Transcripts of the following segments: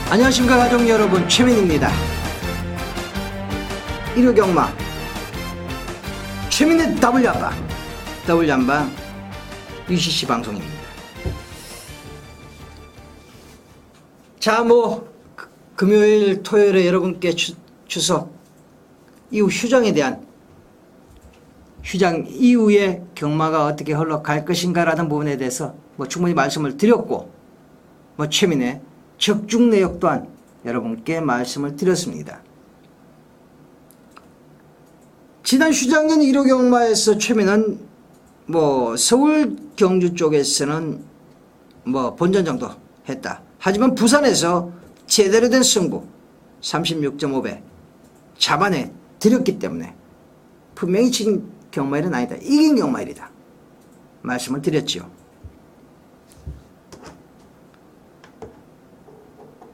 안녕하십니까 가족 여러분, 최민입니다. 일요경마 최민의 W한방 UCC 방송입니다. 자, 금요일 토요일에 여러분께 추석 이후 휴장에 대한 휴장 이후의 경마가 어떻게 흘러갈 것인가라는 부분에 대해서 충분히 말씀을 드렸고, 최민의 적중 내역 또한 여러분께 말씀을 드렸습니다. 지난 휴장전 1호 경마에서 최민은 서울 경주 쪽에서는 본전 정도 했다. 하지만 부산에서 제대로 된 승부 36.5배 잡아내 드렸기 때문에 분명히 지금 경마일은 아니다, 이긴 경마일이다 말씀을 드렸지요.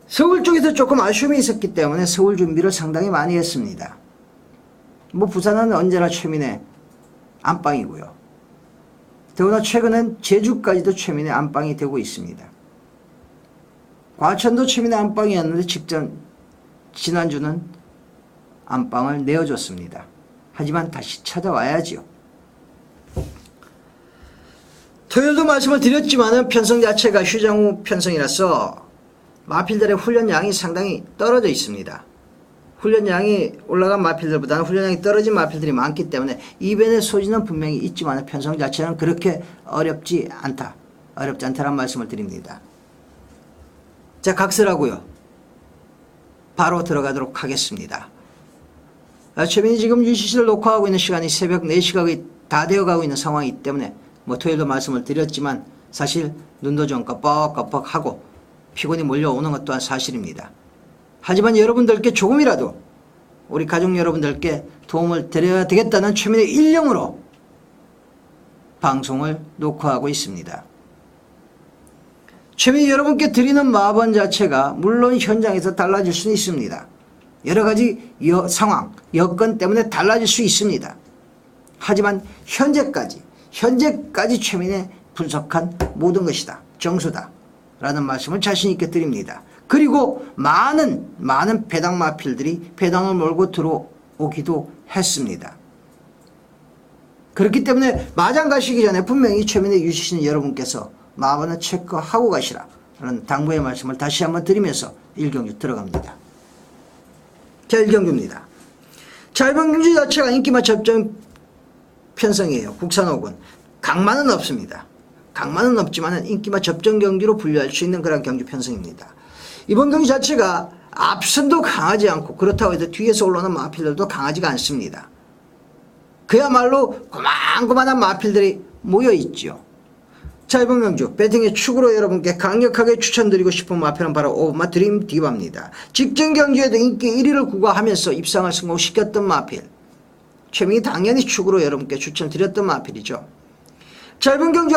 서울 쪽에서 조금 아쉬움이 있었기 때문에 서울 준비를 상당히 많이 했습니다. 부산은 언제나 최민의 안방이고요. 더구나 최근엔 제주까지도 최민의 안방이 되고 있습니다. 과천도 최민의 안방이었는데 지난주는 안방을 내어줬습니다. 하지만 다시 찾아와야지요. 토요일도 말씀을 드렸지만 편성 자체가 휴장 후 편성이라서 마필들의 훈련량이 상당히 떨어져 있습니다. 훈련량이 올라간 마필들보다는 훈련량이 떨어진 마필들이 많기 때문에 이변의 소지는 분명히 있지만 편성 자체는 그렇게 어렵지 않다라는 말씀을 드립니다. 자, 각설하고요. 바로 들어가도록 하겠습니다. 최민이 지금 UCC를 녹화하고 있는 시간이 새벽 4시가 다 되어가고 있는 상황이기 때문에 토요일도 말씀을 드렸지만 사실 눈도 좀 껌뻑껌뻑하고 피곤이 몰려오는 것 또한 사실입니다. 하지만 여러분들께 조금이라도 우리 가족 여러분들께 도움을 드려야 되겠다는 최민의 일념으로 방송을 녹화하고 있습니다. 최민이 여러분께 드리는 마번 자체가 물론 현장에서 달라질 수는 있습니다. 여러 가지 상황, 여건 때문에 달라질 수 있습니다. 하지만 현재까지 최민의 분석한 모든 것이다, 정수다 라는 말씀을 자신있게 드립니다. 그리고 많은 배당 마필들이 배당을 몰고 들어오기도 했습니다. 그렇기 때문에 마장 가시기 전에 분명히 최민의 UCC는 여러분께서 마번을 체크하고 가시라 라는 당부의 말씀을 다시 한번 드리면서 1경주 들어갑니다. 자, 1경주입니다. 자, 이번 경주 자체가 인기마 접전 편성이에요. 국산 혹은 강만은 없습니다. 강만은 없지만 인기마 접전 경주로 분류할 수 있는 그런 경주 편성입니다. 이번 경주 자체가 앞선도 강하지 않고 그렇다고 해서 뒤에서 올라오는 마필들도 강하지가 않습니다. 그야말로 고만고만한 마필들이 모여있죠. 자, 이번 경주 배팅의 축으로 여러분께 강력하게 추천드리고 싶은 마필은 바로 오브마 드림 디바입니다. 직전 경주에도 인기 1위를 구가하면서 입상을 성공시켰던 마필, 최민이 당연히 축으로 여러분께 추천드렸던 마필이죠. 자, 이번 경주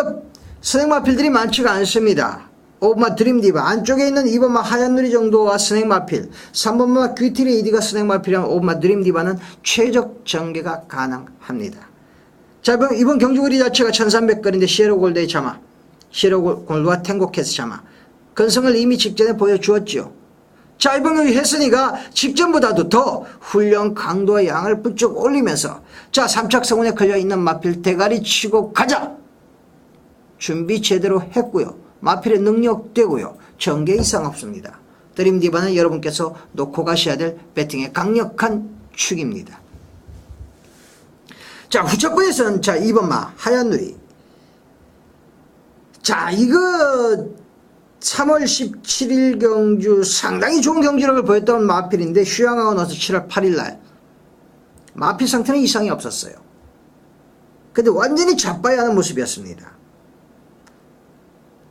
선행 마필들이 많지가 않습니다. 5번마 드림디바, 안쪽에 있는 2번마 하얀누리 정도와 선행 마필, 3번마 귀티레이디가 선행 마필이랑 5번마 드림디바는 최적 전개가 가능합니다. 자, 이번 경주거리 자체가 1300거리인데 시에로 골드의 자마, 시에로 골드와 탱고캐스 자마, 건성을 이미 직전에 보여주었지요. 자, 이번 경주 혜선이가 직전보다도 더 훈련 강도와 양을 부쩍 올리면서 자, 3착 성운에 걸려있는 마필 대가리 치고 가자! 준비 제대로 했고요. 마필의 능력되고요. 전개 이상 없습니다. 드림디바는 여러분께서 놓고 가셔야 될 배팅의 강력한 축입니다. 자, 후척권에서는 2번마 하얀누리. 자, 이거 3월 17일 경주 상당히 좋은 경주력을 보였던 마필인데 휴양하고 나서 7월 8일날 마필 상태는 이상이 없었어요. 근데 완전히 자빠야 하는 모습이었습니다.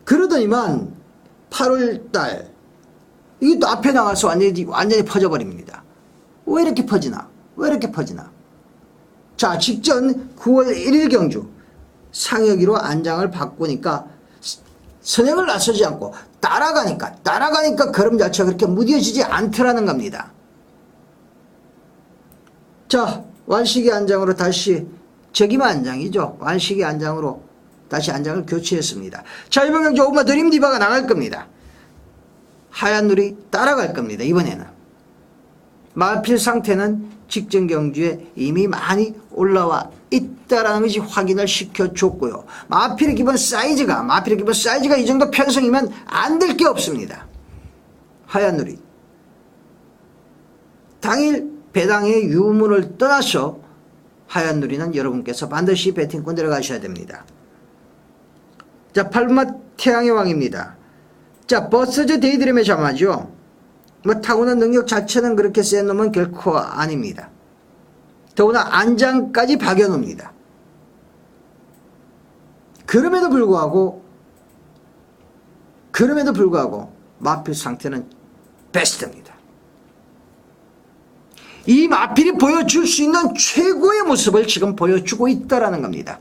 그러더니만 8월달 이게 또 앞에 나가서 완전히 퍼져버립니다. 왜 이렇게 퍼지나? 자, 직전 9월 1일 경주 상여기로 안장을 바꾸니까 선행을 나서지 않고 따라가니까 걸음 자체가 그렇게 무뎌지지 않더라는 겁니다. 자, 완식이 안장으로 다시 저기만 안장이죠. 완식이 안장으로 다시 안장을 교체했습니다. 자, 이번 경주 오브마 드림 디바가 나갈 겁니다. 하얀 누리 따라갈 겁니다. 이번에는 마필 상태는 직전 경주에 이미 많이 올라와 있다라는 것이 확인을 시켜줬고요. 마필의 기본 사이즈가 이 정도 편성이면 안 될 게 없습니다. 하얀 누리 당일 배당의 유무를 떠나서 하얀 누리는 여러분께서 반드시 배팅권 들어가셔야 됩니다. 자, 8번 태양의 왕입니다. 자, 버스즈 데이드림의 자마죠. 뭐 타고난 능력 자체는 그렇게 센 놈은 결코 아닙니다. 더구나 안장까지 박여놓습니다. 그럼에도 불구하고 마필 상태는 베스트입니다. 이 마필이 보여줄 수 있는 최고의 모습을 지금 보여주고 있다라는 겁니다.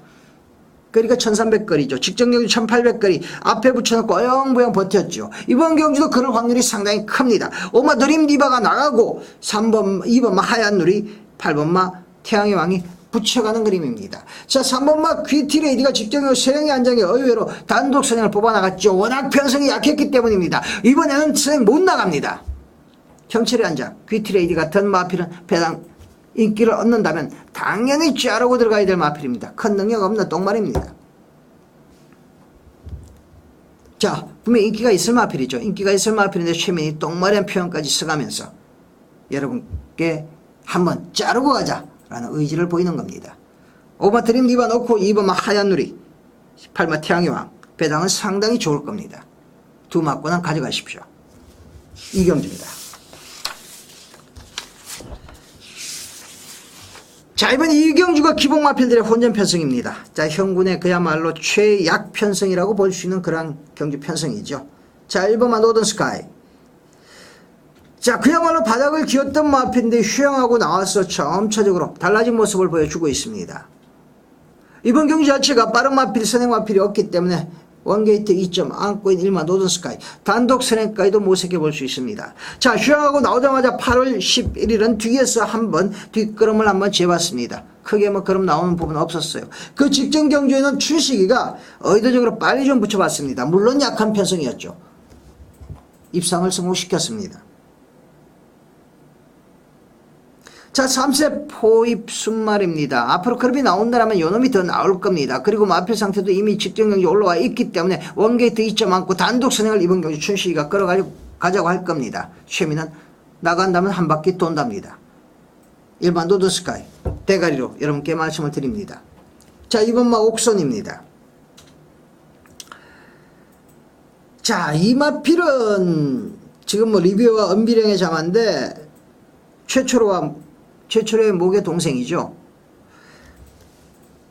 그러니까 1300거리죠. 직전 경주 1800거리 앞에 붙여놓고 어영부영 버텼죠. 이번 경주도 그럴 확률이 상당히 큽니다. 오마 드림 디바가 나가고 3번, 2번마 하얀 누리, 8번마 태양의 왕이 붙여가는 그림입니다. 자, 3번마 귀티레이디가 직전 경주 세영의 안장에 의외로 단독 선행을 뽑아나갔죠. 워낙 편성이 약했기 때문입니다. 이번에는 선행 못 나갑니다. 경철의 안장, 귀티레이디 같은 마필은 배당 인기를 얻는다면 당연히 쥐하고 들어가야 될 마필입니다. 큰 능력 없는 똥말입니다. 자, 분명히 인기가 있을 마필이죠. 인기가 있을 마필인데 최민이 똥말이란 표현까지 써가면서 여러분께 한번 자르고 가자라는 의지를 보이는 겁니다. 5번 드림 리바 놓고 2번 하얀 누리, 8번 태양의 왕, 배당은 상당히 좋을 겁니다. 두 맞고는 가져가십시오. 이경주입니다. 자, 이번 이경주가 기본 마필들의 혼전 편성입니다. 자, 형군의 그야말로 최약 편성이라고 볼 수 있는 그런 경주 편성이죠. 자, 1번만 노던 스카이. 자, 그야말로 바닥을 기었던 마필인데 휴양하고 나와서 점차적으로 달라진 모습을 보여주고 있습니다. 이번 경주 자체가 빠른 마필, 선행 마필이 없기 때문에 원게이트 2점 안고 있는 1만 노던 스카이 단독 선행까지도 모색해 볼 수 있습니다. 자, 휴양하고 나오자마자 8월 11일은 뒤에서 한번 뒷걸음을 한번 재봤습니다. 크게 뭐 걸음 나오는 부분은 없었어요. 그 직전 경주에는 춘식이가 의도적으로 빨리 좀 붙여봤습니다. 물론 약한 편성이었죠. 입상을 성공시켰습니다. 자, 3세 포입 순말입니다. 앞으로 그룹이 나온다면 요놈이 더 나올 겁니다. 그리고 마필 상태도 이미 직전 경기 올라와 있기 때문에 원게이트 2점 안고 단독 선행을 이번 경기 춘식이가 끌어가자고 할 겁니다. 최민은 나간다면 한 바퀴 돈답니다. 일반 노드스카이 대가리로 여러분께 말씀을 드립니다. 자, 2번마 옥선입니다. 자, 이 마필은 지금 뭐 리뷰와 은비령의 자마인데 최초로의 목의 동생이죠.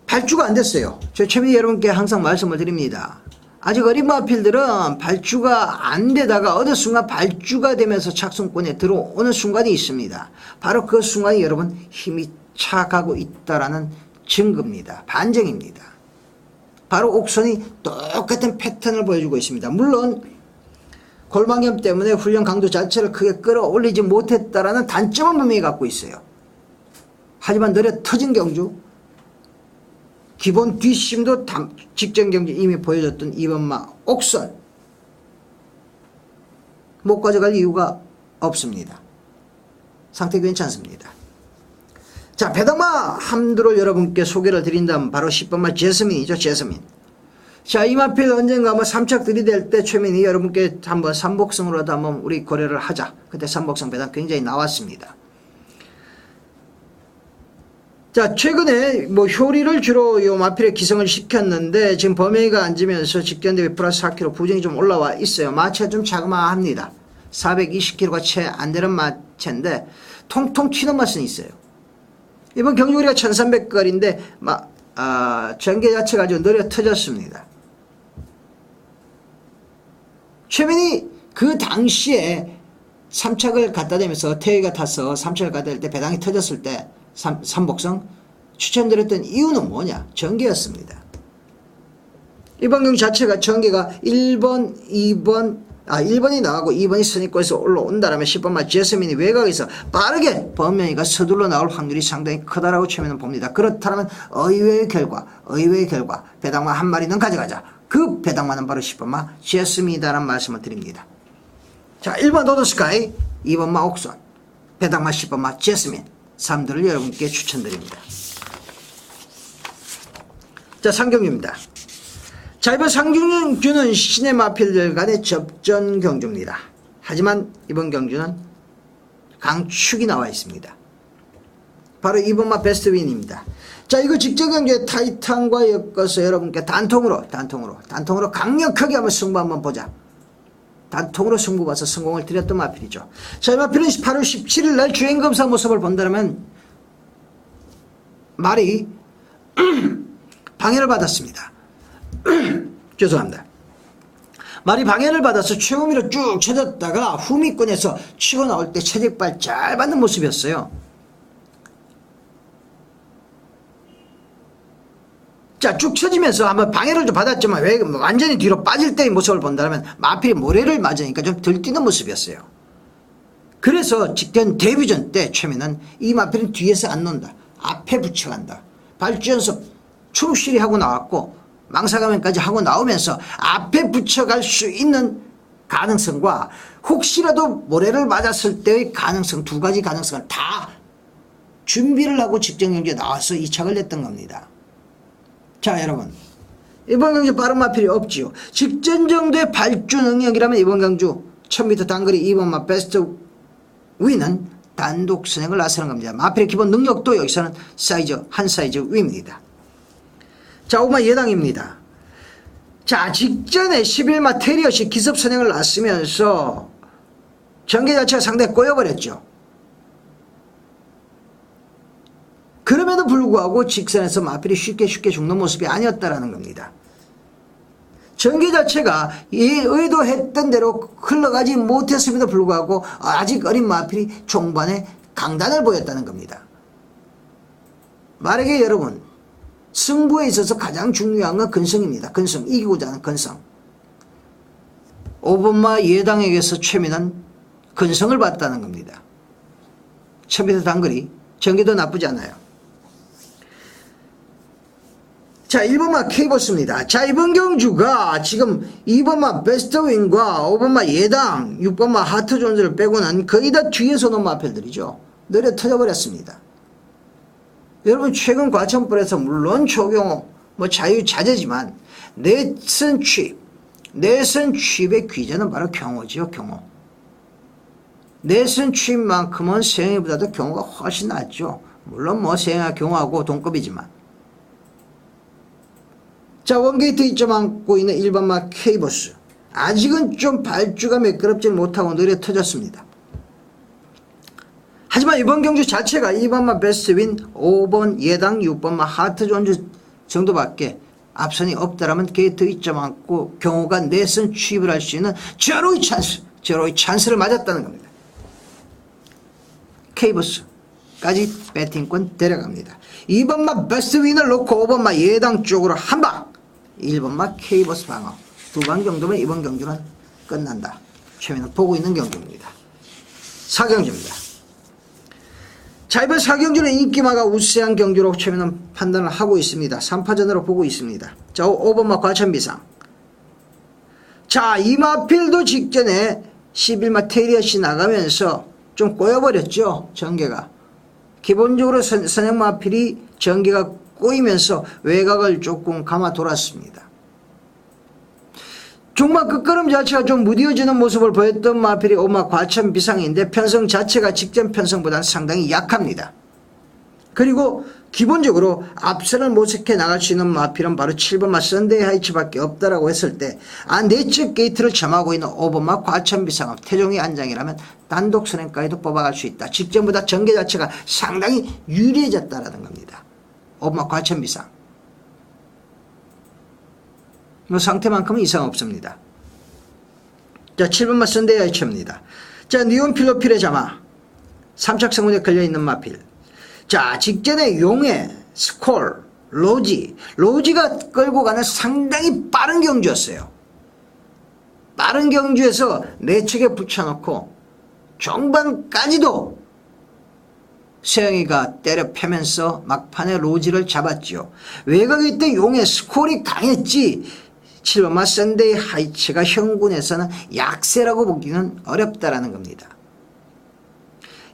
발주가 안 됐어요. 저 최민희 여러분께 항상 말씀을 드립니다. 아직 어린 마필들은 발주가 안 되다가 어느 순간 발주가 되면서 착순권에 들어오는 순간이 있습니다. 바로 그 순간이 여러분 힘이 차가고 있다라는 증거입니다. 반증입니다. 바로 옥선이 똑같은 패턴을 보여주고 있습니다. 물론 골방염 때문에 훈련 강도 자체를 크게 끌어올리지 못했다라는 단점은 분명히 갖고 있어요. 하지만 느려 터진 경주, 기본 뒷심도 직전 경주 이미 보여줬던 2번마 옥선 못 가져갈 이유가 없습니다. 상태 괜찮습니다. 자, 배당마 함두를 여러분께 소개를 드린다면 바로 10번마 제스민이죠. 제스민. 자, 이 마필 언젠가 뭐 3착 들이댈 때 최민이 여러분께 한번 삼복성으로도 한번 우리 고려를 하자. 그때 삼복성 배당 굉장히 나왔습니다. 자, 최근에 뭐 효리를 주로 요 마필에 기성을 시켰는데 지금 범행이가 앉으면서 직전 대비 플러스 4kg 부정이 좀 올라와 있어요. 마체가 좀 자그마합니다. 420kg가 채 안 되는 마체인데 통통 튀는 맛은 있어요. 이번 경주거리가 1300거리인데 전개 자체가 아주 느려 터졌습니다. 최민이 그 당시에 3착을 갖다 대면서 태희가 타서 3착을 갖다 댈 때 배당이 터졌을 때 삼복성 추천드렸던 이유는 뭐냐? 전개였습니다. 이번 경주 자체가 전개가 1번이 나가고 2번이 선입권에서 올라온다라면 10번만 제스민이 외곽에서 빠르게 범명이가 서둘러 나올 확률이 상당히 크다라고 최민은 봅니다. 그렇다면 의외의 결과 배당마 한 마리는 가져가자. 그 배당마는 바로 10번마 제스민이다라는 말씀을 드립니다. 자, 1번 도도스카이, 2번 마 옥선, 배당마 10번 마 제스민 3들을 여러분께 추천드립니다. 자, 상경주입니다. 자, 이번 상경주는 신의 마필들 간의 접전 경주입니다. 하지만 이번 경주는 강축이 나와 있습니다. 바로 2번 마 베스트 윈입니다. 자, 이거 직전 경주에 타이탄과 엮어서 여러분께 단통으로 강력하게 한번 승부 한번 보자. 단통으로 승부 봐서 성공을 드렸던 마필이죠. 자, 이 마필은 8월 17일 날 주행검사 모습을 본다면 말이 방해를 받았습니다. 죄송합니다. 말이 방해를 받아서 최후미로 쭉 쳐졌다가 후미권에서 치고 나올 때 체력발 잘 받는 모습이었어요. 자, 쭉 쳐지면서 한번 방해를 좀 받았지만 왜 완전히 뒤로 빠질 때의 모습을 본다면 마필이 모래를 맞으니까 좀 들뛰는 모습이었어요. 그래서 직전 데뷔전 때 최면은 이 마필은 뒤에서 안 논다. 앞에 붙여간다. 발주연습 충실히 하고 나왔고 망사가면까지 하고 나오면서 앞에 붙여갈 수 있는 가능성과 혹시라도 모래를 맞았을 때의 가능성, 두 가지 가능성을 다 준비를 하고 직전 경기에 나와서 이 착을 냈던 겁니다. 자, 여러분, 이번 경주 빠른 마필이 없지요. 직전 정도의 발주 능력이라면 이번 경주 1000m 단거리 2번 마 베스트 위는 단독 선행을 나서는 겁니다. 마필의 기본 능력도 여기서는 한 사이즈 위입니다. 자, 5마 예당입니다. 자, 직전에 11마 테리엇이 기습 선행을 놨으면서 전개 자체가 상당히 꼬여버렸죠. 그럼에도 불구하고 직선에서 마필이 쉽게 죽는 모습이 아니었다라는 겁니다. 전개 자체가 의도했던 대로 흘러가지 못했음에도 불구하고 아직 어린 마필이 종반에 강단을 보였다는 겁니다. 만약에 여러분, 승부에 있어서 가장 중요한 건 근성입니다. 근성, 이기고자 하는 근성. 5번마 예당에게서 최민은 근성을 봤다는 겁니다. 1000m 단거리, 전개도 나쁘지 않아요. 자, 1번마 케이버스입니다. 자, 이번 경주가 지금 2번마 베스트윙과 5번마 예당, 6번마 하트존즈를 빼고는 거의 다 뒤에서 놓은 마필들이죠. 느려 터져버렸습니다. 여러분, 최근 과천불에서 물론 초경호, 자유자재지만 내선 취입의 귀재는 바로 경호지요, 경호. 내선 취입만큼은 세영이보다도 경호가 훨씬 낫죠. 물론 세영이와 경호하고 동급이지만. 자, 원게이트 2점 안고 있는 1번마 케이버스. 아직은 좀 발주가 매끄럽지 못하고 느려 터졌습니다. 하지만 이번 경주 자체가 2번마 베스트윈, 5번 예당, 6번마 하트존즈 정도밖에 앞선이 없다라면 게이트 2점 안고 경호가 내선 취입을 할 수 있는 제로의 찬스를 맞았다는 겁니다. 케이버스까지 배팅권 데려갑니다. 2번마 베스트윈을 놓고 5번마 예당 쪽으로 한 방, 1번마 케이버스 방어. 두 방 정도면 이번 경주는 끝난다. 최면은 보고 있는 경주입니다. 4경주입니다. 자, 이번 4경주는 인기마가 우세한 경주로 최면은 판단을 하고 있습니다. 3파전으로 보고 있습니다. 자, 5번마 과천비상. 자, 이 마필도 직전에 11마 테리엇이 나가면서 좀 꼬여버렸죠, 전개가. 기본적으로 선행 마필이 전개가 꼬이면서 외곽을 조금 감아 돌았습니다. 중반 끝걸음 자체가 좀 무뎌지는 모습을 보였던 마필이 5마 과천비상인데 편성 자체가 직전 편성보다는 상당히 약합니다. 그리고 기본적으로 앞선을 모색해 나갈 수 있는 마필은 바로 7번마 썬데이 하이츠밖에 없다라고 했을 때 내적 게이트를 점하고 있는 5번마 과천비상 태종의 안장이라면 단독 선행까지도 뽑아갈 수 있다. 직전보다 전개 자체가 상당히 유리해졌다라는 겁니다. 5번마 과천비상. 상태만큼은 이상 없습니다. 자, 7번마 썬데이 하이츠입니다. 자, 니온필로필의 자마. 3착 성분에 걸려있는 마필. 자, 직전에 용해, 스콜, 로지가 끌고 가는 상당히 빠른 경주였어요. 빠른 경주에서 내측에 붙여놓고 종반까지도 세영이가 때려 패면서 막판에 로지를 잡았죠. 외곽에 있던 용해, 스콜이 강했지 7번마 썬데이 하이츠가 현군에서는 약세라고 보기는 어렵다라는 겁니다.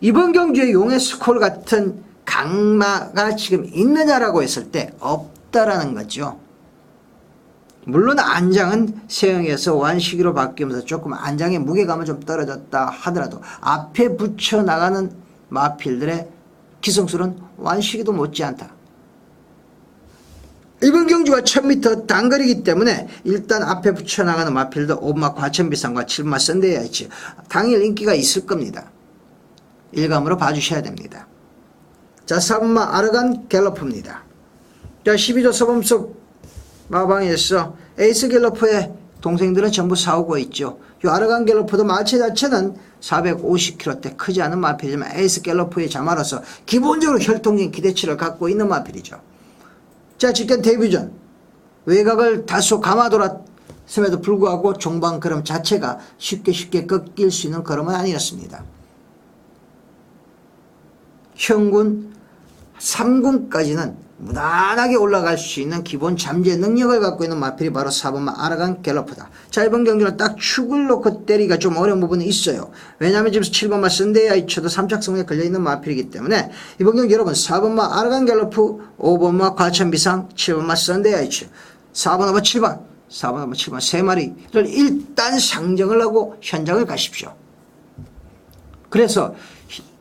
이번 경주에 용의 스콜 같은 강마가 지금 있느냐라고 했을 때 없다라는 거죠. 물론 안장은 세형에서 완시기로 바뀌면서 조금 안장의 무게감은 좀 떨어졌다 하더라도 앞에 붙여 나가는 마필들의 기성술은 완시기도 못지않다. 이번 경주가 1000m 단거리이기 때문에 일단 앞에 붙여 나가는 마필들 5번마 과천비상과 7번마 썬데이 하이츠 당일 인기가 있을 겁니다. 일감으로 봐주셔야 됩니다. 자, 4번마 아르간 갤러프입니다. 자, 12조 서범석 마방에서 에이스 갤러프의 동생들은 전부 싸우고 있죠. 이 아르간 갤러프도 마체 자체는 450kg대 크지 않은 마필이지만 에이스 갤러프의 자마로서 기본적으로 혈통적인 기대치를 갖고 있는 마필이죠. 자, 직전 데뷔 전 외곽을 다소 감아돌았음에도 불구하고 종방 걸음 자체가 쉽게 꺾일 수 있는 걸음은 아니었습니다. 현군 3군까지는 무난하게 올라갈 수 있는 기본 잠재 능력을 갖고 있는 마필이 바로 4번마 아르간 갤러프다. 자, 이번 경기는 딱 축을 놓고 때리기가 좀 어려운 부분이 있어요. 왜냐하면 지금 7번마 썬데이 하이츠도 3착승에 걸려있는 마필이기 때문에 이번 경기 여러분 4번마 아르간 갤러프, 5번마 과천비상, 7번마 썬데이 하이츠, 4번, 5번, 7번 4번, 5번, 7번 세 마리를 일단 상정을 하고 현장을 가십시오. 그래서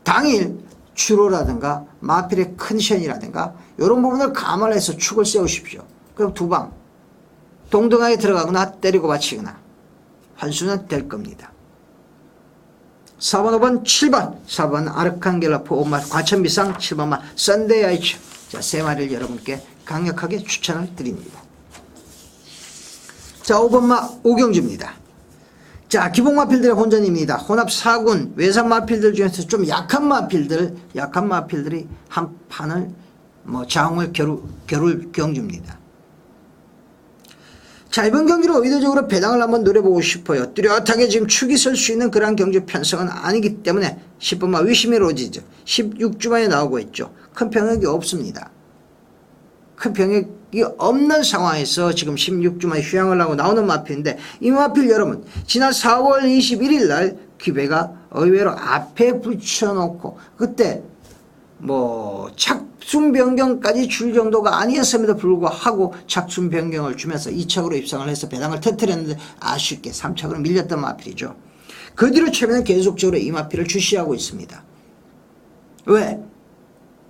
당일 주로라든가 마필의 컨디션이라든가 이런 부분을 감안해서 축을 세우십시오. 그럼 두 방 동등하게 들어가거나 때리고 받치거나 환수는 될 겁니다. 4번, 5번, 7번 4번 아르칸 갤러프, 5번 과천비상, 7번마 썬데이 하이츠. 자, 세 마리를 여러분께 강력하게 추천을 드립니다. 자, 5번마 오경주입니다. 자, 기본 마필들의 혼전입니다. 혼합 4군 외상 마필들 중에서 좀 약한 마필들이 한 판을 자웅을 겨룰 경주입니다. 자, 이번 경기로 의도적으로 배당을 한번 노려보고 싶어요. 뚜렷하게 지금 축이 설 수 있는 그러한 경주 편성은 아니기 때문에 10번마 위시미 로지즈 16주만에 나오고 있죠. 큰 병역이 없습니다. 큰 병역이 없는 상황에서 지금 16주만 휴양을 하고 나오는 마필인데 이 마필 여러분 지난 4월 21일 날 기배가 의외로 앞에 붙여놓고 그때 착순 변경까지 줄 정도가 아니었음에도 불구하고 착순 변경을 주면서 2착으로 입상을 해서 배당을 터뜨렸는데 아쉽게 3착으로 밀렸던 마필이죠. 그 뒤로 최근에 계속적으로 이 마필을 주시하고 있습니다. 왜?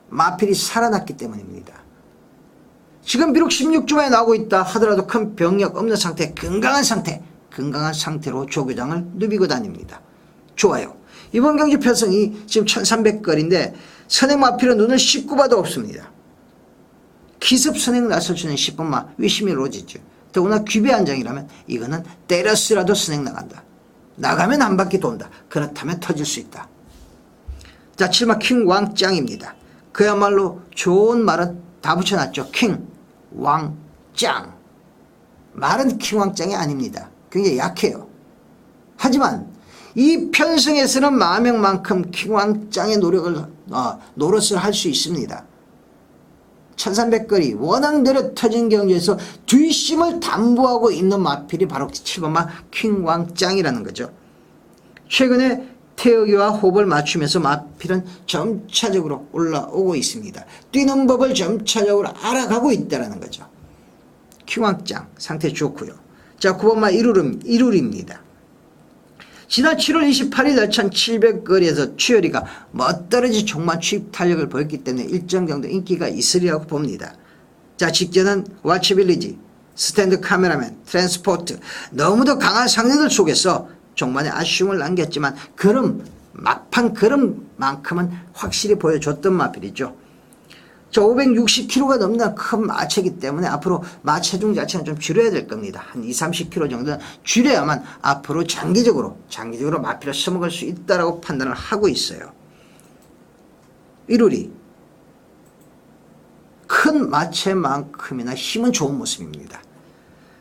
마필이 살아났기 때문입니다. 지금 비록 16주만에 나오고 있다 하더라도 큰 병력 없는 상태, 건강한 상태로 조교장을 누비고 다닙니다. 좋아요. 이번 경기 편성이 지금 1300거리인데 선행 마필은 눈을 씻고 봐도 없습니다. 기습 선행 나설 수는 10번마 위시미 로지즈. 더구나 귀배 안장이라면 이거는 때렸으라도 선행 나간다. 나가면 한 바퀴 돈다. 그렇다면 터질 수 있다. 자, 7마 킹 왕짱입니다. 그야말로 좋은 말은 다 붙여놨죠. 킹 왕짱. 말은 킹 왕짱이 아닙니다. 굉장히 약해요. 하지만 이 편성에서는 마명만큼 킹 왕짱의 노릇을 할 수 있습니다. 1300거리 워낙 느려 터진 경기에서 뒷심을 담보하고 있는 마필이 바로 7번마 킹 왕짱이라는 거죠. 최근에 태역이와 호흡을 맞추면서 마필은 점차적으로 올라오고 있습니다. 뛰는 법을 점차적으로 알아가고 있다는 거죠. 킹왕짱 상태 좋고요. 자, 9번마 이룰입니다. 지난 7월 28일 날 1700거리에서 추열이가 멋떨어지 종만 추입 탄력을 보였기 때문에 일정 정도 인기가 있으리라고 봅니다. 자, 직전은 와치빌리지, 스탠드 카메라맨, 트랜스포트 너무도 강한 상대들 속에서 종만의 아쉬움을 남겼지만 막판 걸음만큼은 확실히 보여줬던 마필이죠. 저 560kg가 넘는 큰 마체이기 때문에 앞으로 마체중 자체는 좀 줄여야 될 겁니다. 한 20-30kg 정도는 줄여야만 앞으로 장기적으로 마필을 써먹을 수 있다라고 판단을 하고 있어요. 이룰이 큰 마체만큼이나 힘은 좋은 모습입니다.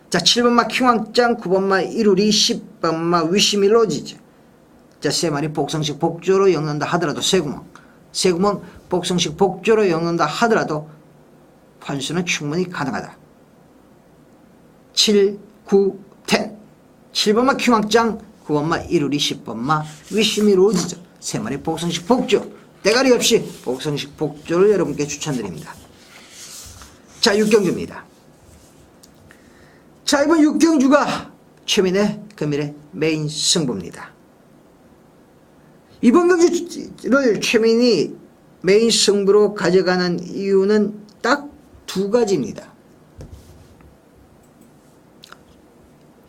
자, 7번마 킹왕짱, 9번마 이룰이, 10번마 위시미 로지즈. 자, 세 마리 복성식 복조로 엮는다 하더라도 세구멍 복성식 복조로 엮는다 하더라도 환수는 충분히 가능하다. 7, 9, 10. 7번마 큐막장, 9번마 1우리 10번마 위시미 로즈죠. 3마리 복성식 복조. 대가리 없이 복성식 복조를 여러분께 추천드립니다. 자, 6경주입니다. 자, 이번 6경주가 최민의 금일의 메인 승부입니다. 이번 경주를 최민이 메인 승부로 가져가는 이유는 딱 2가지입니다.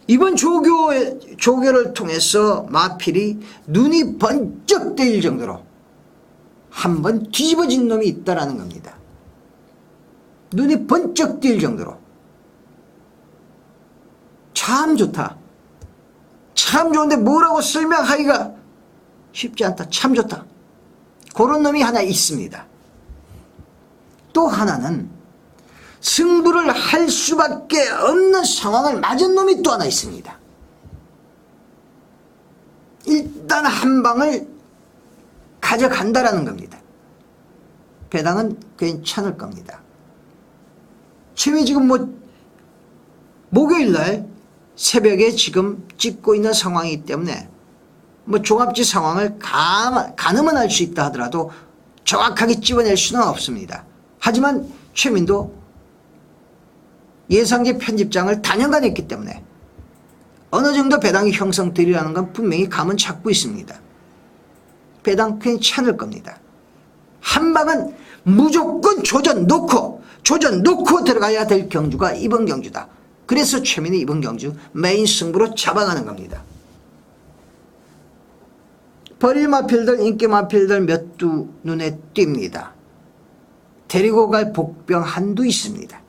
이번 조교를 통해서 마필이 눈이 번쩍 뜨일 정도로 한번 뒤집어진 놈이 있다라는 겁니다. 눈이 번쩍 뜨일 정도로. 참 좋다. 참 좋은데 뭐라고 설명하기가 쉽지 않다. 참 좋다. 그런 놈이 하나 있습니다. 또 하나는 승부를 할 수밖에 없는 상황을 맞은 놈이 또 하나 있습니다. 일단 한 방을 가져간다라는 겁니다. 배당은 괜찮을 겁니다. 최미 지금 목요일날 새벽에 지금 찍고 있는 상황이기 때문에 종합지 상황을 가늠은 할 수 있다 하더라도 정확하게 집어낼 수는 없습니다. 하지만 최민도 예상제 편집장을 단연간 했기 때문에 어느 정도 배당이 형성되리라는 건 분명히 감은 잡고 있습니다. 배당 괜찮을 겁니다. 한 방은 무조건 조전 놓고 들어가야 될 경주가 이번 경주다. 그래서 최민이 이번 경주 메인 승부로 잡아가는 겁니다. 버릴 마필들, 인기 마필들 몇 두 눈에 띕니다. 데리고 갈 복병 한두 있습니다.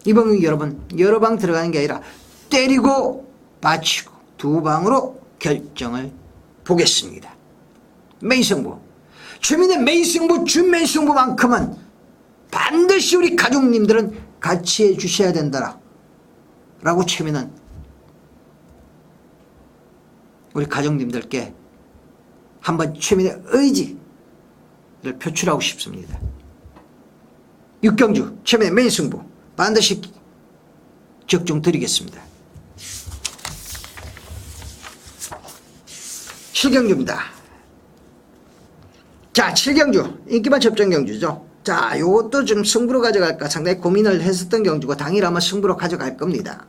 이번 경기 여러분 여러 방 들어가는 게 아니라 때리고 맞히고 2방으로 결정을 보겠습니다. 메인 승부. 최민의 메인 승부, 준 메인 승부만큼은 반드시 우리 가족님들은 같이 해주셔야 된다 라고 최민은 우리 가족님들께 한번 최민의 의지를 표출하고 싶습니다. 6경주 최민의 메인 승부 반드시 적중 드리겠습니다. 7경주입니다. 자, 7경주 인기만 접전 경주죠. 자, 요것도 좀 승부로 가져갈까 상당히 고민을 했었던 경주고 당일 아마 승부로 가져갈 겁니다.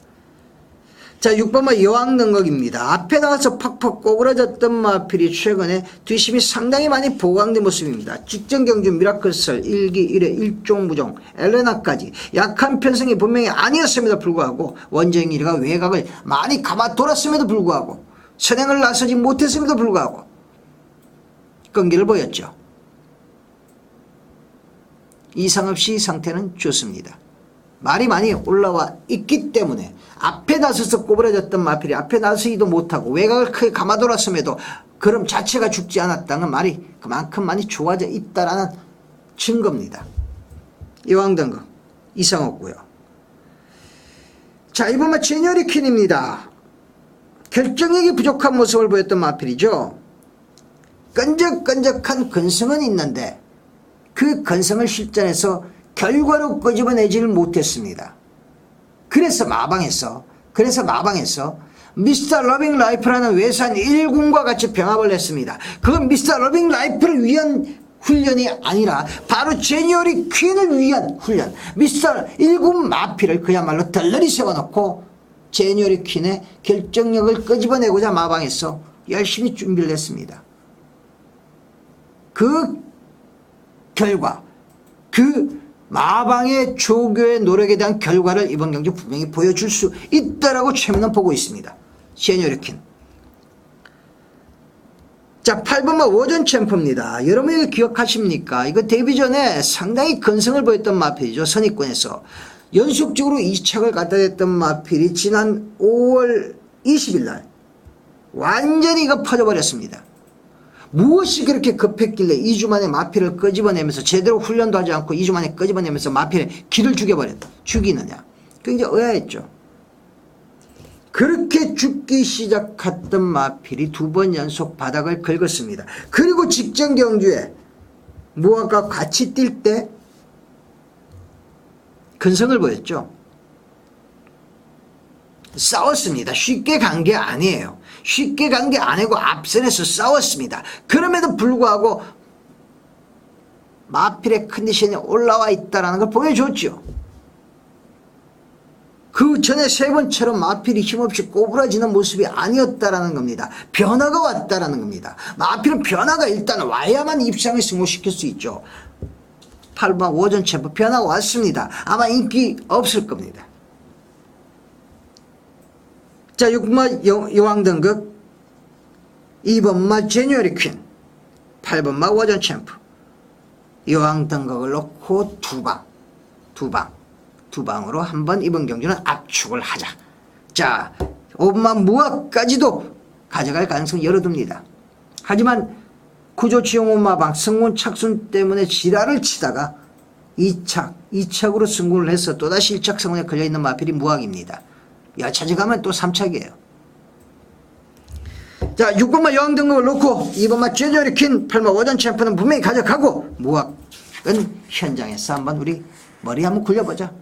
자, 6번마 여왕능곡입니다. 앞에 나가서 팍팍 꼬부러졌던 마필이 최근에 뒷심이 상당히 많이 보강된 모습입니다. 직전 경주 미라클설 1기 1회 1종 무종 엘레나까지 약한 편성이 분명히 아니었음에도 불구하고 원정 1위가 외곽을 많이 감아 돌았음에도 불구하고 선행을 나서지 못했음에도 불구하고 끈기를 보였죠. 이상 없이 상태는 좋습니다. 말이 많이 올라와 있기 때문에 앞에 나서서 꼬부러졌던 마필이 앞에 나서지도 못하고 외곽을 크게 감아돌았음에도 그럼 자체가 죽지 않았다는 말이 그만큼 많이 좋아져 있다라는 증거입니다. 여왕등급 이상 없고요. 자, 이번만 제니어리 퀸입니다. 결정력이 부족한 모습을 보였던 마필이죠. 끈적끈적한 근성은 있는데 그 근성을 실전에서 결과로 끄집어내지를 못했습니다. 그래서 마방에서 미스터 러빙 라이프라는 외산 1군과 같이 병합을 했습니다. 그건 미스터 러빙 라이프를 위한 훈련이 아니라 바로 제니어리 퀸을 위한 훈련. 미스터 1군 마필을 그야말로 덜러리 세워놓고 제니어리 퀸의 결정력을 끄집어내고자 마방에서 열심히 준비를 했습니다. 그 결과, 그 마방의 조교의 노력에 대한 결과를 이번 경기 분명히 보여줄 수 있다라고 최민은 보고 있습니다. 제니어리 퀸. 자, 8번마 워전 챔프입니다. 여러분이 이거 기억하십니까? 이거 데뷔 전에 상당히 근성을 보였던 마필이죠. 선입권에서. 연속적으로 2착을 갖다 댔던 마필이 지난 5월 20일 날 완전히 이거 퍼져버렸습니다. 무엇이 그렇게 급했길래 2주 만에 마필을 끄집어내면서 제대로 훈련도 하지 않고 2주 만에 끄집어내면서 마필의 기를 죽이느냐. 굉장히 의아했죠. 그렇게 죽기 시작했던 마필이 2번 연속 바닥을 긁었습니다. 그리고 직전 경주에 무엇과 같이 뛸 때 근성을 보였죠. 싸웠습니다. 쉽게 간 게 아니에요. 쉽게 간 게 아니고 앞선에서 싸웠습니다. 그럼에도 불구하고 마필의 컨디션이 올라와 있다는 걸 보여줬죠. 그 전에 세 번처럼 마필이 힘없이 꼬부라지는 모습이 아니었다라는 겁니다. 변화가 왔다라는 겁니다. 마필은 변화가 일단 와야만 입상을 승부시킬 수 있죠. 8번 오전 챔프 변화가 왔습니다. 아마 인기 없을 겁니다. 자, 6번 여왕 등극, 2번마 제뉴어리 퀸, 8번마 오전 챔프. 여왕 등극을 놓고 두 방으로 한번 이번 경주는 압축을 하자. 자, 5번마 무학까지도 가져갈 가능성을 열어둡니다. 하지만 구조지용호마방 승군 착순 때문에 지랄을 치다가 2착으로 승군을 해서 또다시 1착 승군에 걸려있는 마필이 무학입니다. 야, 찾아가면 또 3착이에요. 자, 6번마 여왕 등급을 놓고 2번마 제뉴어리 퀸, 8번 오전 챔프는 분명히 가져가고 무학은 현장에서 한번 우리 머리 한번 굴려보자.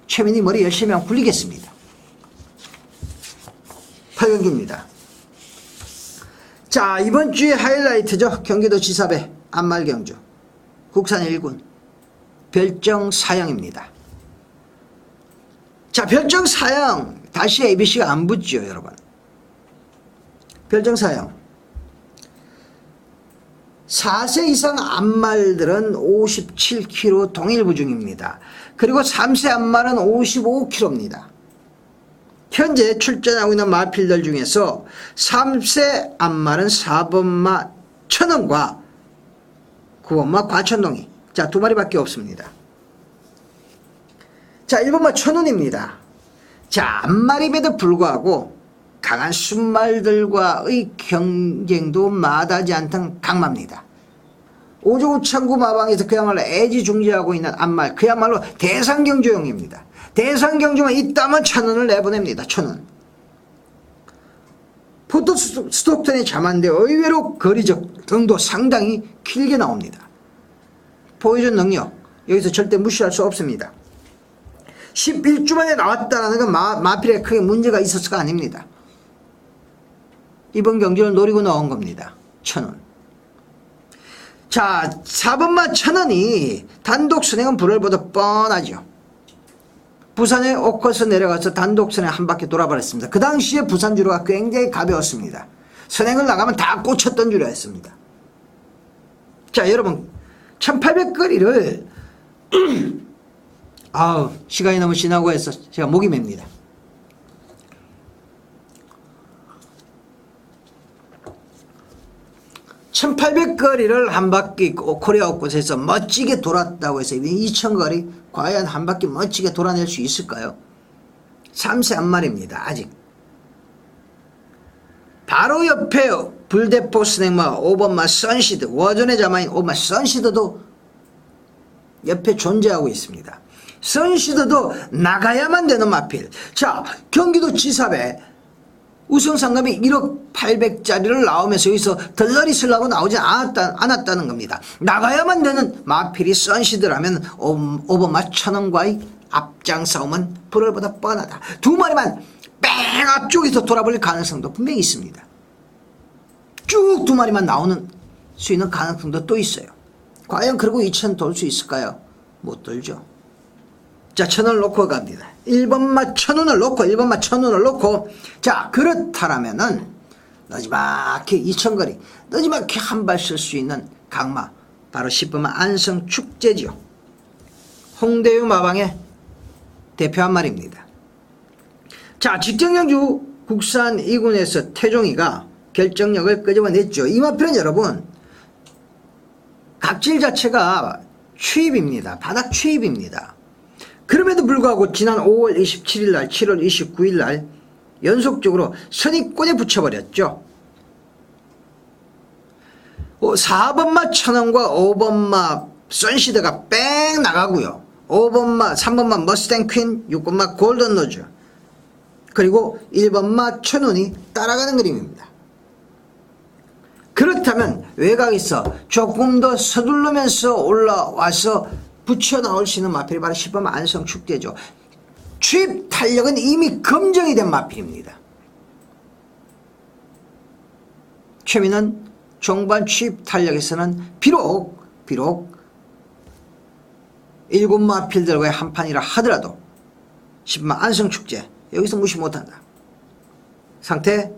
최민희 머리 열심히 한번 굴리겠습니다. 8경기입니다. 자, 이번 주의 하이라이트죠. 경기도 지사배 안말경주 국산 1군 별정 사형입니다. 자, 별정 사형 다시 ABC가 안 붙죠, 여러분. 별정 사형 4세 이상 안말들은 57kg 동일부 중입니다. 그리고 3세 안말은 55kg입니다. 현재 출전하고 있는 마필들 중에서 3세 안말은 4번마 천원과 9번마 과천동이, 자, 두 마리밖에 없습니다. 자, 1번마 천원입니다. 자, 안말임에도 불구하고 강한 순말들과의 경쟁도 마다하지 않던 강마입니다. 오조우창구 마방에서 그야말로 애지중지하고 있는 안말, 그야말로 대상경주용입니다. 대상경주만 있다면 1,000원을 내보냅니다. 1,000원. 포토 스톡턴이 잠한데 의외로 거리적 등도 상당히 길게 나옵니다. 보여준 능력 여기서 절대 무시할 수 없습니다. 11주 만에 나왔다는 건 마필에 크게 문제가 있었을까 아닙니다. 이번 경기를 노리고 나온 겁니다. 1,000원. 자, 4번마 1,000원이 단독 선행은 불을보다 뻔하죠. 부산에 오커서 내려가서 단독 선행 한 바퀴 돌아버렸습니다. 그 당시에 부산 주로가 굉장히 가벼웠습니다. 선행을 나가면 다 꽂혔던 주로였습니다. 자, 여러분 1800거리를 시간이 너무 지나고 해서 제가 목이 맵니다. 1800거리를 한 바퀴 코리아 옥곳에서 멋지게 돌았다고 해서 2000거리 과연 한 바퀴 멋지게 돌아낼 수 있을까요? 3세 안말입니다. 아직. 바로 옆에 불대포 스낵마 5번마 선시드, 워전의 자마인 5번마 선시드도 옆에 존재하고 있습니다. 선시드도 나가야만 되는 마필. 자, 경기도 지사배 우승상금이 1억 800짜리를 나오면서 여기서 덜러리 쓰려고 나오지 않았다는 겁니다. 나가야만 되는 마필이 선시드라면 5번마 1,000원과의 앞장 싸움은 불을보다 뻔하다. 두 마리만 뺑 앞쪽에서 돌아버릴 가능성도 분명히 있습니다. 쭉 두 마리만 나오는 수 있는 가능성도 또 있어요. 과연 그리고 2,000 돌 수 있을까요? 못 돌죠. 자, 1,000원을 놓고 갑니다. 1번마 1,000원을 놓고 1번마 1,000원을 놓고, 자, 그렇다라면은 너지막히 2,000거리 너지막히 한 발 쓸 수 있는 강마, 바로 10번마 안성축제지요. 홍대유 마방의 대표 한 마리입니다. 자, 직전경주 국산 2군에서 태종이가 결정력을 끄집어냈죠. 이 마필은 여러분 각질 자체가 추입입니다. 바닥 추입입니다. 그럼에도 불구하고 지난 5월 27일 날 7월 29일 날 연속적으로 선입권에 붙여버렸죠. 4번마 1,000원과 5번마 선시드가 뺑 나가고요. 5번마 3번마 머스탱 퀸, 6번마 골든 로즈, 그리고 1번마 1,000원이 따라가는 그림입니다. 그렇다면 외곽에서 조금 더 서두르면서 올라와서 붙여 나올 수 있는 마필이 바로 10번마 안성축제죠. 취입 탄력은 이미 검증이 된 마필입니다. 최민은 종반 취입 탄력에서는 비록 7마필들과의 한판이라 하더라도 10마 안성축제 여기서 무시 못한다. 상태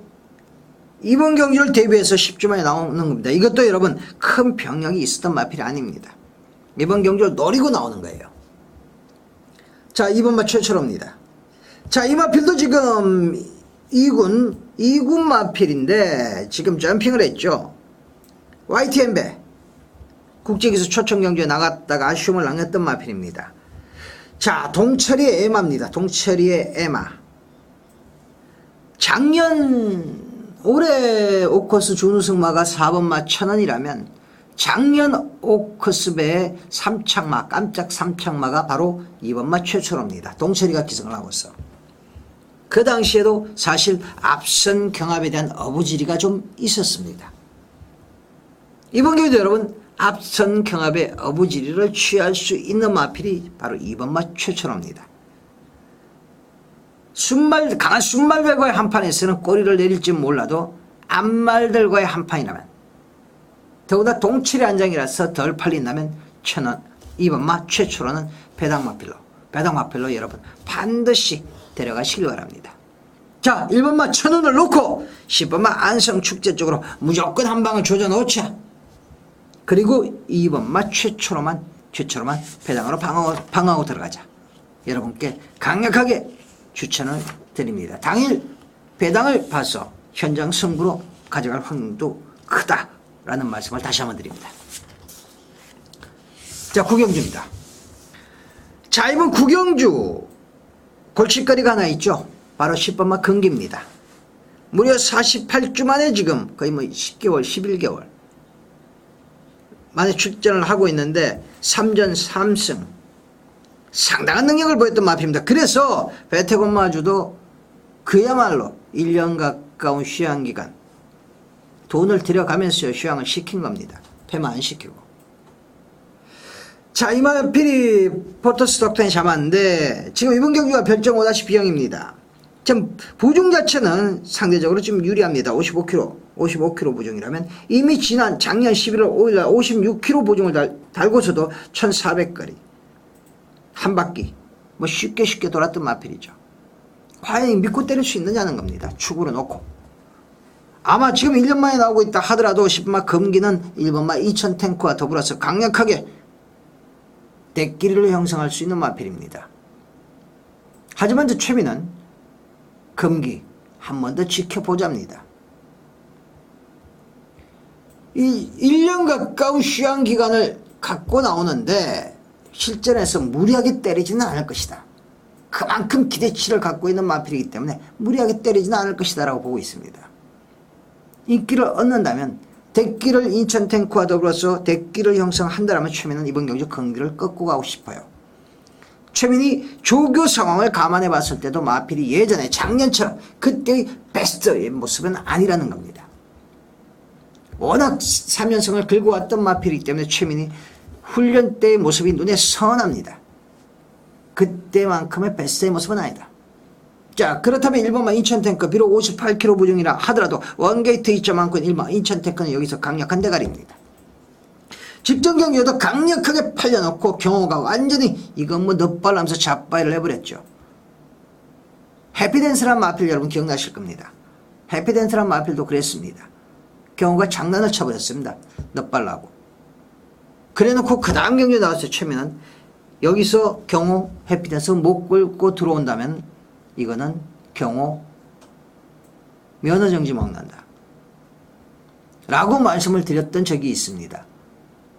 이번 경기를 대비해서 10주 만에 나오는 겁니다. 이것도 여러분 큰 병력이 있었던 마필이 아닙니다. 이번 경기를 노리고 나오는 거예요. 자, 이번마 최초로입니다. 자, 이 마필도 지금 2군 마필인데 지금 점핑을 했죠. YTN배 국제기수 초청경주에 나갔다가 아쉬움을 남겼던 마필입니다. 자, 동철이의 에마입니다. 동철이의 에마. 올해 오커스 준우승마가 4번마 1000원이라면 작년 오커스배의 3착마 깜짝 3착마가 바로 2번마 최초로입니다. 동철이가 기승을 하고서 그 당시에도 사실 앞선 경합에 대한 어부지리가 좀 있었습니다. 이번 경기도 여러분 앞선 경합의 어부지리를 취할 수 있는 마필이 바로 2번마 최초로입니다. 강한 순말들과의 한판에서는 꼬리를 내릴지 몰라도 앞말들과의 한판이라면 더구나 동칠의 안장이라서 덜 팔린다면 1000원 2번마 최초로는 배당마필로 여러분 반드시 데려가시길 바랍니다. 자, 1번마 1000원을 놓고 10번마 안성축제 쪽으로 무조건 한 방을 조져놓자. 그리고 2번마 최초로만 배당으로 방어하고 들어가자. 여러분께 강력하게 추천을 드립니다. 당일 배당을 봐서 현장 승부로 가져갈 확률도 크다라는 말씀을 다시 한번 드립니다. 자, 구경주입니다. 자, 이번 구경주 골칫거리가 하나 있죠. 바로 10번마 근기입니다. 무려 48주 만에 지금 거의 10개월 11개월 만에 출전을 하고 있는데 3전 3승 상당한 능력을 보였던 마필입니다. 그래서 배태곤마주도 그야말로 1년 가까운 휴양기간 돈을 들여가면서 휴양을 시킨 겁니다. 패만 안 시키고. 자, 이 마필이 포토스 덕분에 잡았는데 지금 이번 경기가 별점 5-B형입니다. 좀 부중 자체는 상대적으로 좀 유리합니다. 55kg 부중이라면 이미 지난 작년 11월 5일날 56kg 부중을 달고서도 1400거리 한 바퀴 쉽게 돌았던 마필이죠. 과연 믿고 때릴 수 있느냐는 겁니다. 축으로 놓고 아마 지금 1년 만에 나오고 있다 하더라도 10번마 금기는 1번마 2000 탱크와 더불어서 강력하게 대끼리를 형성할 수 있는 마필입니다. 하지만 저 최민은 금기 한 번 더 지켜보자입니다. 이 1년 가까운 휴양 기간을 갖고 나오는데 실전에서 무리하게 때리지는 않을 것이다. 그만큼 기대치를 갖고 있는 마필이기 때문에 무리하게 때리지는 않을 것이다 라고 보고 있습니다. 인기를 얻는다면 대끼를 인천 탱크와 더불어서 대끼를 형성한다면 최민은 이번 경주 금기를 꺾고 가고 싶어요. 최민이 조교 상황을 감안해 봤을 때도 마필이 예전에 작년처럼 그때의 베스트의 모습은 아니라는 겁니다. 워낙 3연승을 긁고 왔던 마필이기 때문에 최민이 훈련 때의 모습이 눈에 선합니다. 그때만큼의 베스트의 모습은 아니다. 자, 그렇다면 1번마 인천탱크 비록 58kg 부중이라 하더라도 원게이트 2.1권 1번 인천탱크는 여기서 강력한 대가리입니다. 직전 경기에도 강력하게 팔려놓고 경호가 완전히 이건 넛발하면서 잡바이를 해버렸죠. 해피댄스란 마필 여러분 기억나실 겁니다. 해피댄스란 마필도 그랬습니다. 경호가 장난을 쳐버렸습니다. 넛발라고. 그래놓고 그 다음 경기에 나왔어요. 최민은 여기서 경호 해피댄스 못 끌고 들어온다면 이거는 경호 면허정지 먹는다 라고 말씀을 드렸던 적이 있습니다.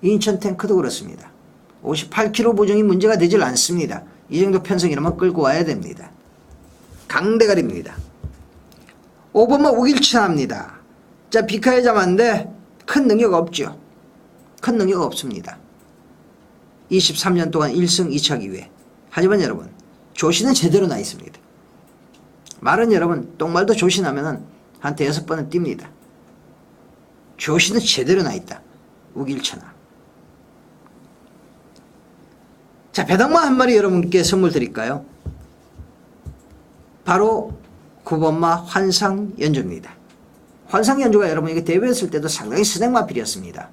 인천탱크도 그렇습니다. 58kg 부정이 문제가 되질 않습니다. 이 정도 편성이라면 끌고 와야 됩니다. 강대가리입니다. 5번마 우길천합니다. 자, 비카에 잡았는데 큰 능력 없죠. 큰 능력 없습니다. 23년 동안 1승 2차 기회. 하지만 여러분 조신은 제대로 나 있습니다. 말은 여러분 똥말도 조신하면 한 대여섯 번은 띱니다. 조신은 제대로 나 있다. 우길천하. 자, 배당마 한 마리 여러분께 선물 드릴까요? 바로 9번마 환상연주입니다. 환상연주가 여러분 이게 데뷔했을 때도 상당히 스낵 마필이었습니다.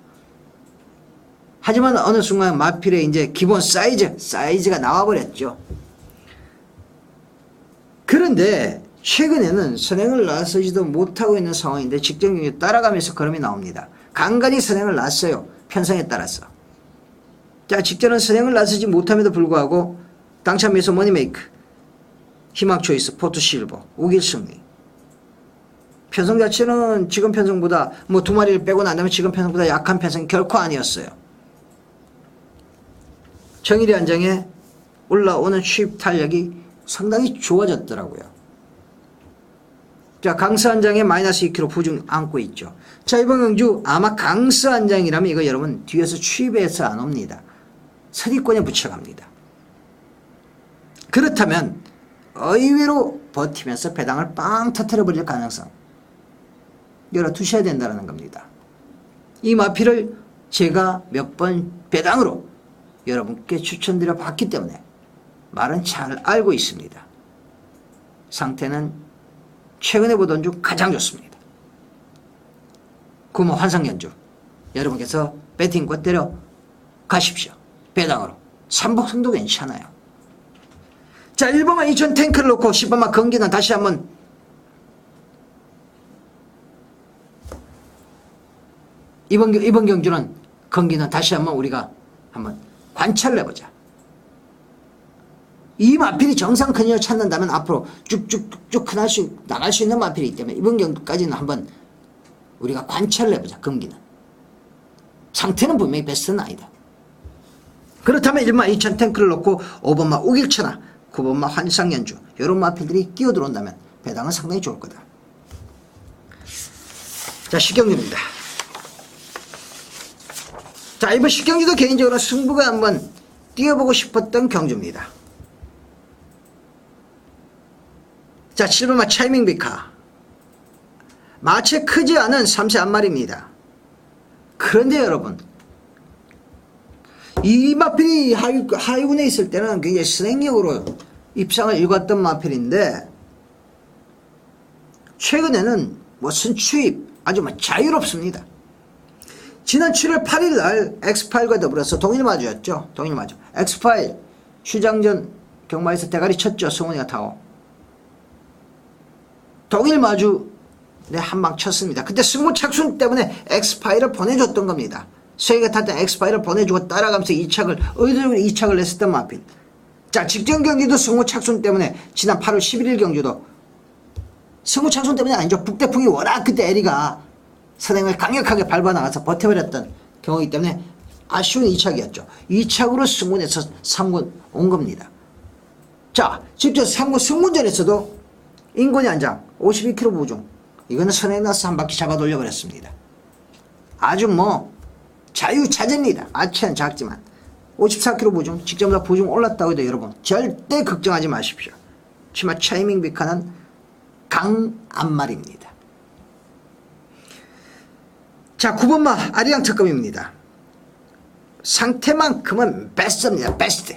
하지만 어느 순간 마필의 이제 기본 사이즈가 나와버렸죠. 그런데 최근에는 선행을 나서지도 못하고 있는 상황인데 직전 경기 따라가면서 걸음이 나옵니다. 간간히 선행을 놨어요. 편성에 따라서. 자, 직전은 선행을 나서지 못함에도 불구하고 당찬 매수 머니메이크, 희망 초이스, 포트 실버, 우길 승리. 편성 자체는 지금 편성보다 뭐 두 마리를 빼고 난다면 지금 편성보다 약한 편성이 결코 아니었어요. 정일이 한 장에 올라오는 수입 탄력이 상당히 좋아졌더라고요. 자, 강스 한 장에 마이너스 2kg 부중 안고 있죠. 자, 이번 경주 아마 강스 한 장이라면 이거 여러분 뒤에서 추입해서 안 옵니다. 선입권에 붙여갑니다. 그렇다면 의외로 버티면서 배당을 빵 터뜨려버릴 가능성 열어두셔야 된다는 겁니다. 이 마피를 제가 몇 번 배당으로 여러분께 추천드려 봤기 때문에 말은 잘 알고 있습니다. 상태는 최근에 보던 중 가장 좋습니다. 구모 환상연주 여러분께서 배팅권 때려 가십시오. 배당으로 삼복승도 괜찮아요. 자, 1번만 2000 탱크를 놓고 10번만 경기는 다시 한번 이번 경주는 경기는 다시 한번 우리가 한번 관찰을 해보자. 이 마필이 정상 컨디션을 찾는다면 앞으로 쭉쭉쭉 나갈 수 있는 마필이기 때문에 이번 경기까지는 한번 우리가 관찰을 해보자. 경기는 상태는 분명히 베스트는 아니다. 그렇다면 1번 2000 탱크를 놓고 5번만 우길천하, 9번만 환상연주 이런 마필들이 끼어들어온다면 배당은 상당히 좋을 거다. 자, 식경주입니다. 자, 이번 식경주도 개인적으로 승부가 한번 뛰어보고 싶었던 경주입니다. 자, 7번마 차이밍 비카. 마체 크지 않은 3세 한 마리입니다. 그런데 여러분, 이 마필이 하위군에 있을 때는 굉장히 스낵력으로 입상을 일궜던 마필인데 최근에는 뭐 선추입 아주 자유롭습니다. 지난 7월 8일 날 엑스파일과 더불어서 동일마주였죠. 동일마주. 엑스파일 휴장전 경마에서 대가리 쳤죠. 성훈이가 타고. 동일마주 네, 한방 쳤습니다. 그때 승무착순 때문에 엑스파일을 보내줬던 겁니다. 세계가 탔던 엑스파일을 보내주고 따라가면서 의도적으로 2착을 냈었던 마필. 자, 직전 경기도 승무착순 때문에 지난 8월 11일 경주도 승무착순 때문이 아니죠. 북대풍이 워낙 그때 에리가 선행을 강력하게 밟아나가서 버텨버렸던 경우이기 때문에 아쉬운 2착이었죠. 2착으로 승문에서 3군 온 겁니다. 자, 직접 3군 승문전에서도 인권이 한 장 52kg 부중 이거는 선행 나서 한 바퀴 잡아 돌려버렸습니다. 아주 뭐 자유자재입니다. 아치는 작지만 54kg 부중 직접보다 부중 올랐다고 해도 여러분 절대 걱정하지 마십시오. 치마 차이밍 비카는 강안말입니다. 자, 9번마 아리랑 특검입니다. 상태만큼은 베스트입니다. 베스트.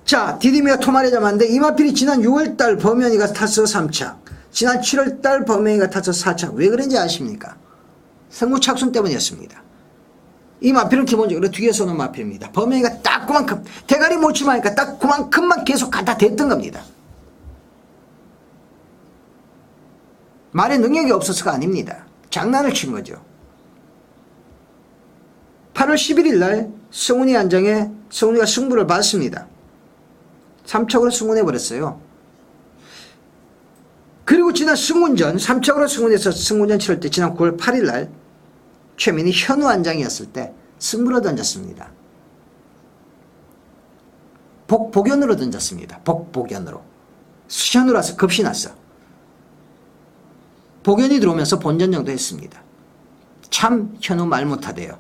자, 디디미와 토마레자만데 이마필이 지난 6월달 범현이가 타서 3착, 지난 7월달 범현이가 타서 4착. 왜 그런지 아십니까? 승무착순 때문이었습니다. 이 마필은 기본적으로 뒤에서 오는 마필입니다. 범현이가 딱 그만큼 대가리 못 치마니까 딱 그만큼만 계속 갖다 댔던 겁니다. 말에 능력이 없어서가 아닙니다. 장난을 친 거죠. 8월 11일 날 성훈이 안장에 성훈이가 승부를 받습니다. 3척으로 승훈해버렸어요. 그리고 지난 승훈전 3척으로 승훈해서 승훈전 치를 때 지난 9월 8일 날 최민희 현우 안장이었을 때 승부로 던졌습니다. 복연으로 던졌습니다. 복연으로. 현우라서 급시 났어. 복연이 들어오면서 본전 정도 했습니다. 참 현우 말 못하대요.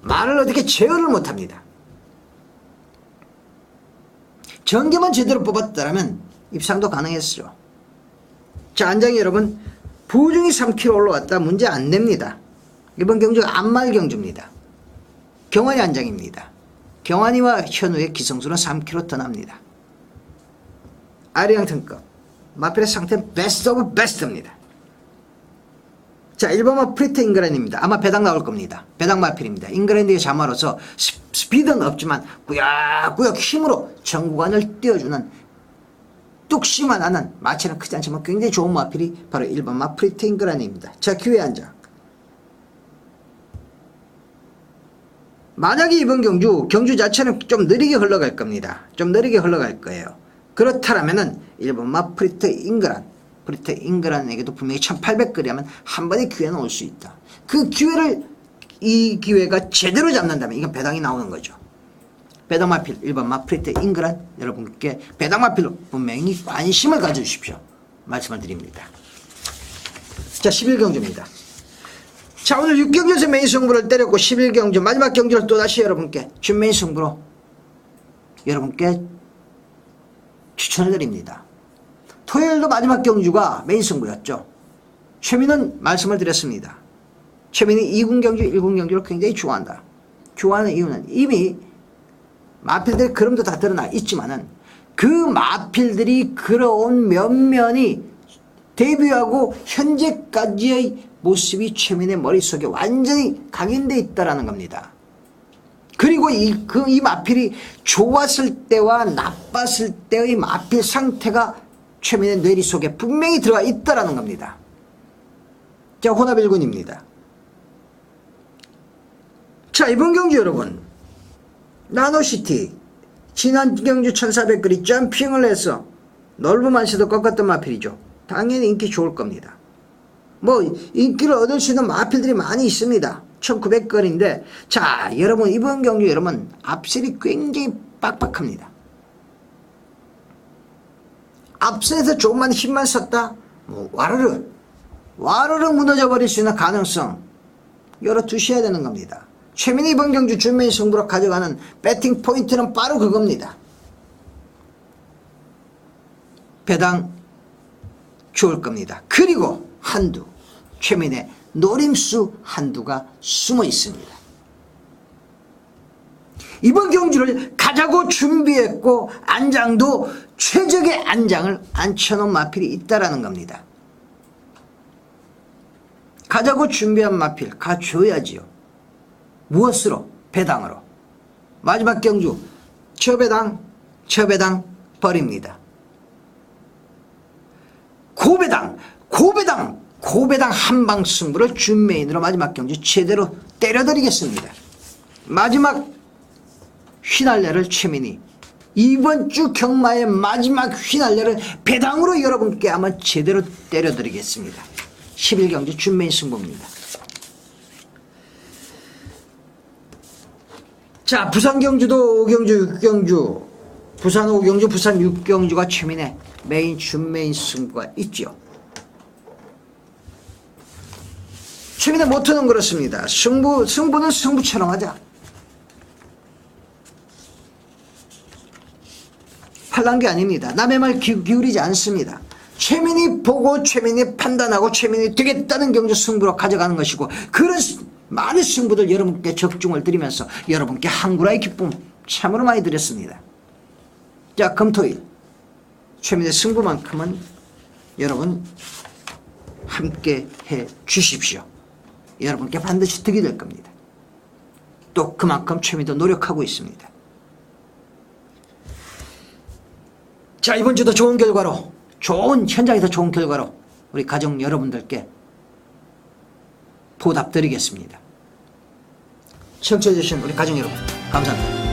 말을 어떻게 제어를 못합니다. 전개만 제대로 뽑았다면 입상도 가능했죠. 자, 안장이 여러분 부중이 3kg 올라왔다 문제 안 냅니다. 이번 경주가 안말 경주입니다. 경환이 안장입니다. 경환이와 현우의 기성수는 3kg 더 납니다. 아리랑튼급 마필의 상태는 베스트 오브 베스트입니다. 자, 1번은 프리트 잉글랜드입니다. 아마 배당 나올 겁니다. 배당 마필입니다. 잉글랜드의 자마로서 스피드는 없지만 꾸역꾸역 힘으로 정구간을 띄워주는 뚝심만 하는, 마치는 크지 않지만 굉장히 좋은 마필이 바로 1번 프리트 잉글랜드입니다. 자, 기회 한 장. 만약에 이번 경주 자체는 좀 느리게 흘러갈 겁니다. 좀 느리게 흘러갈 거예요. 그렇다면은 1번 프리트 잉글랜드에게도 분명히 1800거리 하면 한 번의 기회는 올 수 있다. 그 기회를, 이 기회가 제대로 잡는다면 이건 배당이 나오는 거죠. 배당 마필 1번 프리트 잉글랜드, 여러분께 배당 마필로 분명히 관심을 가져주십시오. 말씀을 드립니다. 자, 11경주입니다. 자, 오늘 6경주에서 메인 승부를 때렸고 11경주 마지막 경주를 또다시 여러분께 준메인 승부로 여러분께 추천을 드립니다. 토요일도 마지막 경주가 메인 승부였죠. 최민은 말씀을 드렸습니다. 최민이 2군 경주, 1군 경주를 굉장히 좋아한다. 좋아하는 이유는 이미 마필들의 그림도 다 드러나 있지만은 그 마필들이 그려온 면면이 데뷔하고 현재까지의 모습이 최민의 머릿속에 완전히 각인되어 있다라는 겁니다. 그리고 이 마필이 좋았을 때와 나빴을 때의 마필 상태가 최민의 뇌리 속에 분명히 들어가 있다라는 겁니다. 자, 혼합 1군입니다. 자, 이번 경주 여러분, 나노시티 지난 경주 1400거리 점핑을 해서 넓은만시도 꺾었던 마필이죠. 당연히 인기 좋을 겁니다. 뭐 인기를 얻을 수 있는 마필들이 많이 있습니다. 1900거리인데 자, 여러분 이번 경주 여러분 앞셀이 굉장히 빡빡합니다. 앞선에서 조금만 힘만 썼다 뭐 와르르 무너져 버릴 수 있는 가능성 열어두셔야 되는 겁니다. 최민희 이번 경주 준메인 승부로 가져가는 배팅 포인트는 바로 그겁니다. 배당 좋을 겁니다. 그리고 한두, 최민의 노림수 한두가 숨어 있습니다. 이번 경주를 가자고 준비했고 안장도 최적의 안장을 앉혀놓은 마필이 있다라는 겁니다. 가자고 준비한 마필 가줘야지요. 무엇으로? 배당으로. 마지막 경주 저배당 버립니다. 고배당 한방 승부를 준메인으로 마지막 경주 제대로 때려드리겠습니다. 마지막 휘날레를 최민희 이번 주 경마의 마지막 휘날레를 배당으로 여러분께 한번 제대로 때려드리겠습니다. 11경주 준메인 승부입니다. 자, 부산 경주도 5경주 6경주 부산 5경주 부산 6경주가 최민의 메인 준메인 승부가 있죠. 최민의 모토는 그렇습니다. 승부는 승부처럼 하자. 팔랑귀 아닙니다. 남의 말 기울이지 않습니다. 최민이 보고 최민이 판단하고 최민이 되겠다는 경주 승부로 가져가는 것이고 그런 많은 승부들 여러분께 적중을 드리면서 여러분께 한구라의 기쁨 참으로 많이 드렸습니다. 자, 금토일 최민의 승부만큼은 여러분 함께 해 주십시오. 여러분께 반드시 득이 될 겁니다. 또 그만큼 최민도 노력하고 있습니다. 자, 이번 주도 좋은 결과로 현장에서 좋은 결과로 우리 가족 여러분들께 보답드리겠습니다. 시청해주신 우리 가족 여러분 감사합니다.